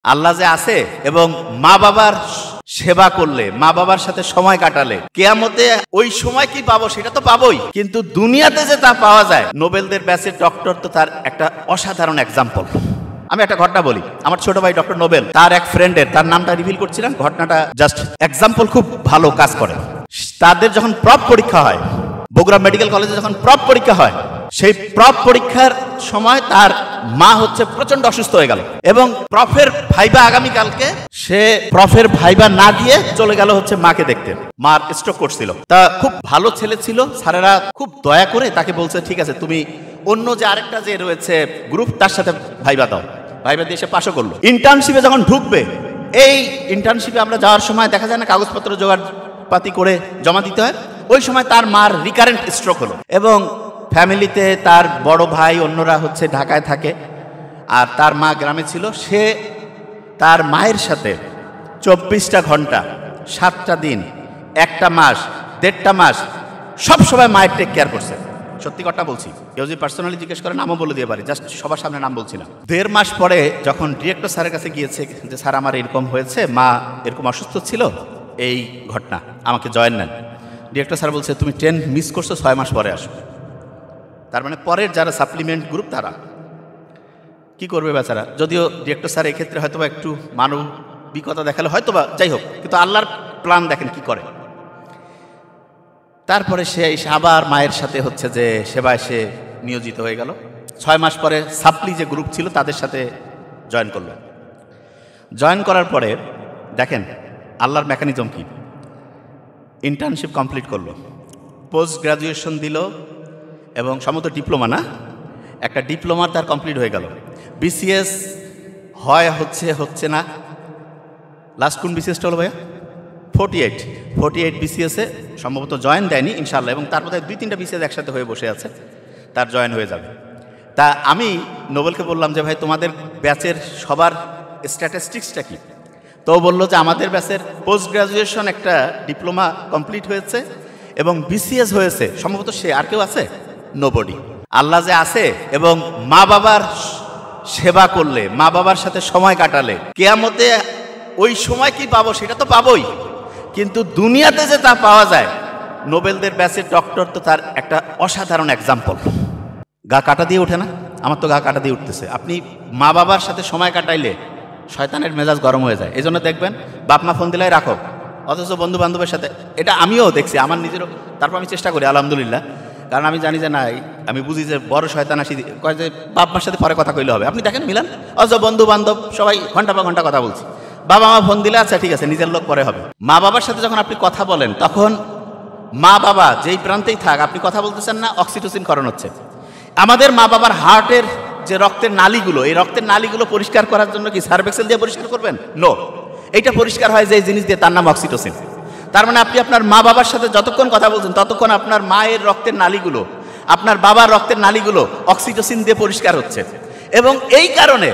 আল্লাহ যে আছে এবং মা বাবার সেবা করলে, মা বাবার সাথে সময় কাটালে কিয়ামতে ওই সময় কি পাবো সেটা তো পাবোই, কিন্তু দুনিয়াতে যে তা পাওয়া যায়, নোবেলদের ব্যাচের ডক্টর তো তার একটা অসাধারণ এক্সাম্পল। আমি একটা ঘটনা বলি। আমার ছোট ভাই ডক্টর নোবেল, তার এক ফ্রেন্ডের, তার নামটা রিভিল করছিলাম, ঘটনাটা জাস্ট এক্সাম্পল, খুব ভালো কাজ করে। তাদের যখন প্রপ পরীক্ষা হয়, বগুড়া মেডিকেল কলেজে যখন প্রপ পরীক্ষা হয়, সেই প্রপ পরীক্ষার সময় তার মা হচ্ছে প্রচন্ড অসুস্থ হয়ে গেল এবং প্রফের ভাইবা আগামীকালকে, সে প্রফের ভাইবা না দিয়ে চলে গেল হচ্ছে মাকে দেখতে। মার স্ট্রোক করছিল। তা খুব ভালো ছেলে ছিল, স্যারেরা খুব দয়া করে তাকে বলছে ঠিক আছে তুমি অন্য যে আরেকটা যে রয়েছে গ্রুপ তার সাথে ভাইবা দাও। ভাইবা দিয়ে সে পাশও করলো। ইন্টার্নশিপে যখন ঢুকবে, এই ইন্টার্নশিপে আমরা যাওয়ার সময় দেখা যায় না কাগজপত্র জোগাড় পাতি করে জমা দিতে হয়, ওই সময় তার মার রিকারেন্ট স্ট্রোক হলো এবং ফ্যামিলিতে তার বড় ভাই অন্যরা হচ্ছে ঢাকায় থাকে আর তার মা গ্রামে ছিল। সে তার মায়ের সাথে 24টা ঘন্টা, 7টা দিন, 1টা মাস, 1.5টা মাস সব সময় মায়ের টেক কেয়ার করছে। সত্যি কথা বলছি, কেউ যদি পার্সোনালি জিজ্ঞেস করে নামও বলে দিয়ে পারি, জাস্ট সবার সামনে নাম বলছিলাম। 1.5 মাস পরে যখন ডিরেক্টর স্যারের কাছে গিয়েছে যে স্যার আমার এরকম হয়েছে, মা এরকম অসুস্থ ছিল, এই ঘটনা, আমাকে জয়েন নেন। ডিরেক্টর স্যার বলছে তুমি 10 মিস করছো, 6 মাস পরে আসো। তার মানে পরের যারা সাপ্লিমেন্ট গ্রুপ তারা কি করবে বেচারা। যদিও ডিরেক্টর স্যার এক্ষেত্রে হয়তোবা একটু মানবিকতা দেখালে হয়তোবা, যাই হোক, কিন্তু আল্লাহর প্ল্যান দেখেন কি করে। তারপরে সে আবার মায়ের সাথে হচ্ছে যে সেবায় সে নিয়োজিত হয়ে গেল। 6 মাস পরে সাপ্লি যে গ্রুপ ছিল তাদের সাথে জয়েন করলো। জয়েন করার পরে দেখেন আল্লাহর মেকানিজম কি, ইন্টার্নশিপ কমপ্লিট করলো, পোস্ট গ্রাজুয়েশন দিল এবং সম্ভবত ডিপ্লোমা, না একটা ডিপ্লোমা তার কমপ্লিট হয়ে গেল। বিসিএস হয় হচ্ছে না, লাস্ট কোন বিসিএসটা হলো ভাইয়া? 48 বিসিএসে সম্ভবত জয়েন দেয়নি ইনশাল্লাহ, এবং তারপরে 2-3টা বিসিএস একসাথে হয়ে বসে আছে, তার জয়েন হয়ে যাবে। তা আমি নোবেলকে বললাম যে ভাই তোমাদের ব্যাচের সবার স্ট্যাটিস্টিক্সটা কি? তো বললো যে আমাদের ব্যাচের পোস্ট গ্রাজুয়েশন একটা ডিপ্লোমা কমপ্লিট হয়েছে এবং বিসিএস হয়েছে সম্ভবত, সে আর কেউ আছে? নোবডি। আল্লাহ যে আছে এবং মা বাবার সেবা করলে, মা বাবার সাথে সময় কাটালে কিয়ামতে ওই সময় কি পাবো সেটা তো পাবোই, কিন্তু দুনিয়াতে যে তা পাওয়া যায়, নোবেলদের ব্যাচের ডক্টর তো তার একটা অসাধারণ এক্সাম্পল। গা কাটা দিয়ে ওঠে না? আমার তো গা কাটা দিয়ে উঠতেছে। আপনি মা বাবার সাথে সময় কাটাইলে শয়তানের মেজাজ গরম হয়ে যায়। এই জন্য দেখবেন বাপ মা ফোন দিলাই রাখো, অথচ বন্ধু বান্ধবের সাথে, এটা আমিও দেখছি আমার নিজেরও। তারপর আমি চেষ্টা করি আলহামদুলিল্লাহ, কারণ আমি জানি যে না, আমি বুঝি যে বড় শয়তান আসি কয় যে বাপ মার সাথে পরে কথা কইলে হবে। আপনি দেখেন মিলান, অথচ বন্ধু বান্ধব সবাই ঘন্টা পর ঘন্টা কথা বলছি, বাবা মা ফোন দিলে আচ্ছা ঠিক আছে নিজের লোক পরে হবে। মা বাবার সাথে যখন আপনি কথা বলেন, তখন মা বাবা যেই প্রান্তেই থাক, আপনি কথা বলতেছেন না, অক্সিটোসিন করণ হচ্ছে। আমাদের মা বাবার হার্টের যে রক্তের নালীগুলো, এই রক্তের নালীগুলো পরিষ্কার করার জন্য কি সার্ভেক্সেল দিয়ে পরিষ্কার করবেন? নো, এইটা পরিষ্কার হয় যে জিনিস দিয়ে, তার নাম অক্সিটোসিন। তার মানে আপনি আপনার মা বাবার সাথে যতক্ষণ কথা বলছেন, ততক্ষণ আপনার মায়ের রক্তের নালীগুলো, আপনার বাবার রক্তের নালীগুলো অক্সিটোসিন দিয়ে পরিষ্কার হচ্ছে। এবং এই কারণে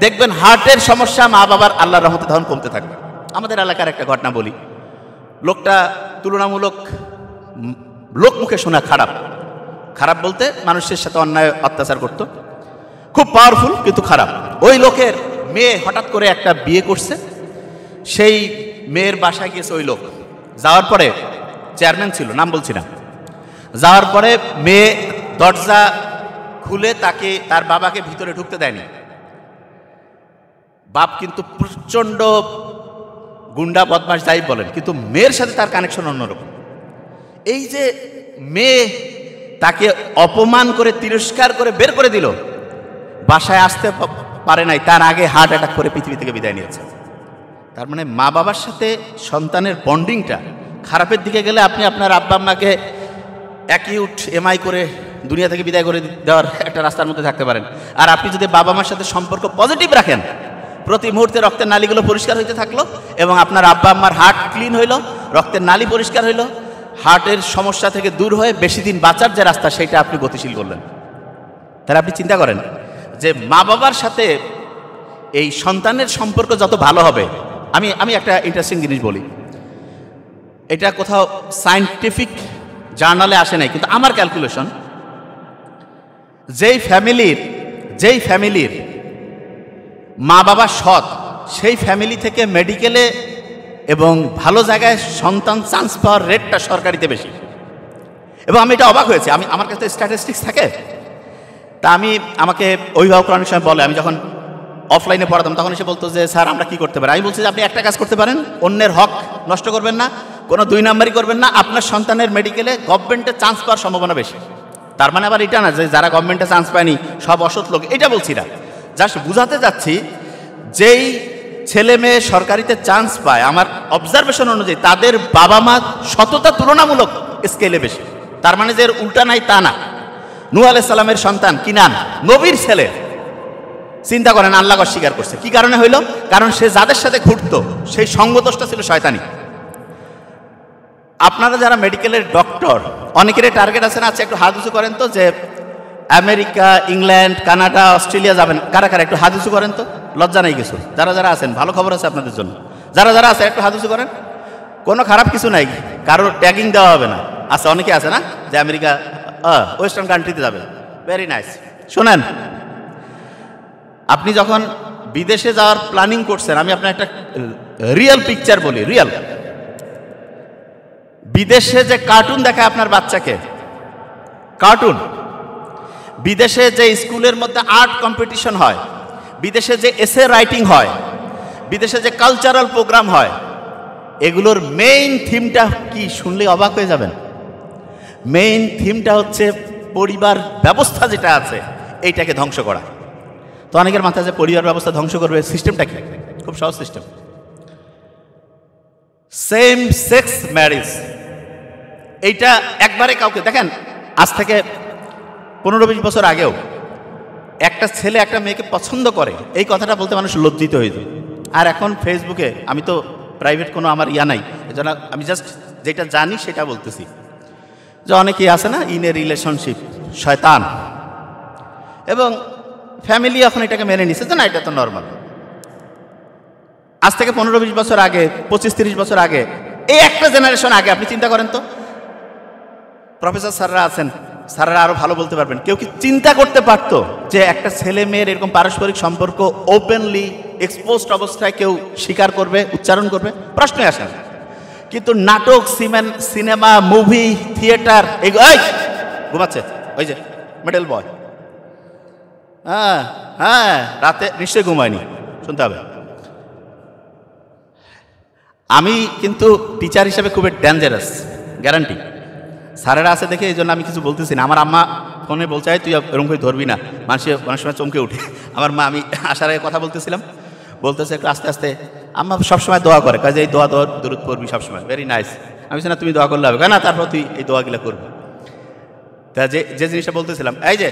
দেখবেন হার্টের সমস্যা মা বাবার আল্লাহর রহমতে তখন কমতে থাকবে। আমাদের এলাকার একটা ঘটনা বলি। লোকটা তুলনামূলক লোক মুখে শোনা খারাপ, খারাপ বলতে মানুষের সাথে অন্যায় অত্যাচার করত, খুব পাওয়ারফুল কিন্তু খারাপ। ওই লোকের মেয়ে হঠাৎ করে একটা বিয়ে করছে, সেই মেয়ের বাসায় গিয়েছে ওই লোক। যাওয়ার পরে, চেয়ারম্যান ছিল, নাম বলছি না, যাওয়ার পরে মেয়ে দরজা খুলে তাকে, তার বাবাকে ভিতরে ঢুকতে দেয়নি। বাপ কিন্তু প্রচন্ড গুন্ডা বদমাশ যাই বলেন, কিন্তু মেয়ের সাথে তার কানেকশন অন্যরকম। এই যে মেয়ে তাকে অপমান করে তিরস্কার করে বের করে দিল, বাসায় আসতে পারে নাই, তার আগে হার্ট অ্যাটাক করে পৃথিবী থেকে বিদায় নিয়েছে। তার মানে মা বাবার সাথে সন্তানের বন্ডিংটা খারাপের দিকে গেলে আপনি আপনার আব্বা আম্মাকে অ্যাকিউট এমআই করে দুনিয়া থেকে বিদায় করে দেওয়ার একটা রাস্তার মধ্যে থাকতে পারেন। আর আপনি যদি বাবা মার সাথে সম্পর্ক পজিটিভ রাখেন, প্রতি মুহূর্তে রক্তের নালীগুলো পরিষ্কার হইতে থাকলো এবং আপনার আব্বা আম্মার হার্ট ক্লিন হইল, রক্তের নালী পরিষ্কার হইল, হার্টের সমস্যা থেকে দূর হয়ে বেশি দিন বাঁচার যে রাস্তা সেটা আপনি গতিশীল করলেন। তাহলে আপনি চিন্তা করেন যে মা বাবার সাথে এই সন্তানের সম্পর্ক যত ভালো হবে। আমি একটা ইন্টারেস্টিং জিনিস বলি, এটা কোথাও সায়েন্টিফিক জার্নালে আসে নাই, কিন্তু আমার ক্যালকুলেশন, যেই ফ্যামিলির মা বাবা সৎ, সেই ফ্যামিলি থেকে মেডিকেলে এবং ভালো জায়গায় সন্তান চান্স পাওয়ার রেটটা সরকারিতে বেশি। এবং আমি এটা অবাক হয়েছি, আমার কাছে স্ট্যাটিস্টিক্স থাকে, তা আমাকে অভিভাবকরা অনেক সময় বলে, আমি যখন অফলাইনে পড়াতাম তখন এসে বলতো যে স্যার আমরা কি করতে পারি। আমি বলছি যে আপনি একটা কাজ করতে পারেন, অন্যের হক নষ্ট করবেন না, কোনো 2 নাম্বারই করবেন না, আপনার সন্তানের মেডিকেলে গভর্নমেন্টে চান্স পাওয়ার সম্ভাবনা বেশি। তার মানে আবার এটা না যে যারা গভর্নমেন্টে চান্স পায়নি সব অসৎ লোক, এটা বলছি না। জাস্ট বুঝাতে যাচ্ছি যেই ছেলে মেয়ে সরকারিতে চান্স পায় আমার অবজারভেশন অনুযায়ী তাদের বাবা মা সততা তুলনামূলক স্কেলে বেশি। তার মানে যে উল্টা নাই তা না। নূহ আলাইহিস সালামের সন্তান কিনান নবীর ছেলে, চিন্তা করেন আল্লাহ অস্বীকার করছে কি কারণে হইল? কারণ সে যাদের সাথে ঘুরতো সেই সঙ্গদোষটা ছিল শয়তানি। আপনারা যারা মেডিকেলের ডক্টর অনেকেরই টার্গেট আছে না, আচ্ছা একটু হাত উঁচু করেন তো যে আমেরিকা, ইংল্যান্ড, কানাডা, অস্ট্রেলিয়া যাবেন, কারা কারা একটু হাত উঁচু করেন তো, লজ্জা নেই কিছু। যারা যারা আছেন ভালো খবর আছে আপনাদের জন্য, যারা যারা আছে একটু হাত উঁচু করেন, কোনো খারাপ কিছু নাই, কারোর ট্যাগিং দেওয়া হবে না। আচ্ছা অনেকে আছে না যে আমেরিকা, ওয়েস্টার্ন কান্ট্রিতে যাবে, ভেরি নাইস। শোনেন, আপনি যখন বিদেশে যাওয়ার প্ল্যানিং করছেন, আমি আপনার একটা রিয়েল পিকচার বলি, রিয়েল। বিদেশে যে কার্টুন দেখায় আপনার বাচ্চাকে, কার্টুন, বিদেশে যে স্কুলের মধ্যে আর্ট কম্পিটিশন হয়, বিদেশে যে এসে রাইটিং হয়, বিদেশে যে কালচারাল প্রোগ্রাম হয়, এগুলোর মেইন থিমটা কি শুনলে অবাক হয়ে যাবেন। মেইন থিমটা হচ্ছে পরিবার ব্যবস্থা যেটা আছে এইটাকে ধ্বংস করা। তো অনেকের মাথায় যে পরিবার ব্যবস্থা ধ্বংস করবে, সিস্টেমটা কি? খুব সহজ সিস্টেম, সেম সেক্স ম্যারেজ। এইটা একবারে কাউকে দেখেন, আজ থেকে 15-20 বছর আগেও একটা ছেলে একটা মেয়েকে পছন্দ করে এই কথাটা বলতে মানুষ লজ্জিত হয়ে যায়। আর এখন ফেসবুকে, আমি তো প্রাইভেট কোনো আমার ইয়া নাই, এজন্য আমি জাস্ট যেটা জানি সেটা বলতেছি, যে অনেকেই আছে না ইন এ রিলেশনশিপ, শয়তান, এবং ফ্যামিলি এখন এটাকে মেনে নিছে যে না এটা তো নর্মাল। আজ থেকে 15-20 বছর আগে, 25-30 বছর আগে, এই একটা জেনারেশন আগে আপনি চিন্তা করেন তো, প্রফেসর স্যাররা আছেন, স্যাররা আরো ভালো বলতে পারবেন, কেউ কি চিন্তা করতে পারতো যে একটা ছেলে মেয়ের এরকম পারস্পরিক সম্পর্ক ওপেনলি এক্সপোজড অবস্থায় কেউ স্বীকার করবে, উচ্চারণ করবে? প্রশ্নই আসে না। কিন্তু নাটক, সিনেমা, মুভি, থিয়েটার, ঘুমাচ্ছে ওই যে মিডল বয়, হ্যাঁ হ্যাঁ, রাতে নিশ্চয়ই ঘুমায়নি, শুনতে হবে। আমি কিন্তু টিচার হিসেবে খুবই ডেঞ্জারাস, গ্যারান্টি। স্যারেরা আছে দেখে এই জন্য আমি কিছু বলতেছি না। আমার আম্মা ফোনে বলছে তুই এরকম করে ধরবি না, মানুষ অনেক সময় চমকে উঠে। আমার মা, আমি আসার আগে কথা বলতেছিলাম, বলতেছে একটু আস্তে আস্তে। আম্মা সবসময় দোয়া করে, কাজে এই দোয়া দরুদ করবি সবসময়, ভেরি নাইস। আমি না তুমি দোয়া করলে হবে না, তারপর তুই এই দোয়াগুলো করবি। তা যে জিনিসটা বলতেছিলাম, যে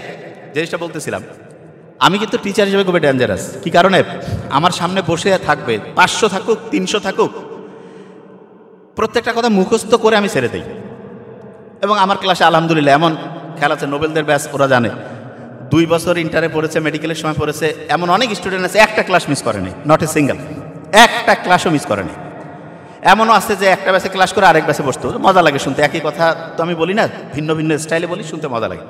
জিনিসটা বলতেছিলাম, আমি কিন্তু টিচার হিসেবে খুবই ডেঞ্জারাস। কি কারণে? আমার সামনে বসে থাকবে 500 থাকুক, 300 থাকুক, প্রত্যেকটা কথা মুখস্থ করে আমি ছেড়ে দিই। এবং আমার ক্লাসে আলহামদুলিল্লাহ এমন খেয়াল আছে, নোবেলদের ব্যাচ ওরা জানে, 2 বছর ইন্টারে পড়েছে, মেডিকেলের সময় পড়েছে, এমন অনেক স্টুডেন্ট আছে একটা ক্লাস মিস করেনি, নট এ সিঙ্গেল, একটা ক্লাসও মিস করেনি। এমনও আছে যে একটা ব্যাচে ক্লাস করে আরেক ব্যাচে বসতো, মজা লাগে শুনতে। একই কথা তো আমি বলি না, ভিন্ন ভিন্ন স্টাইলে বলি, শুনতে মজা লাগে।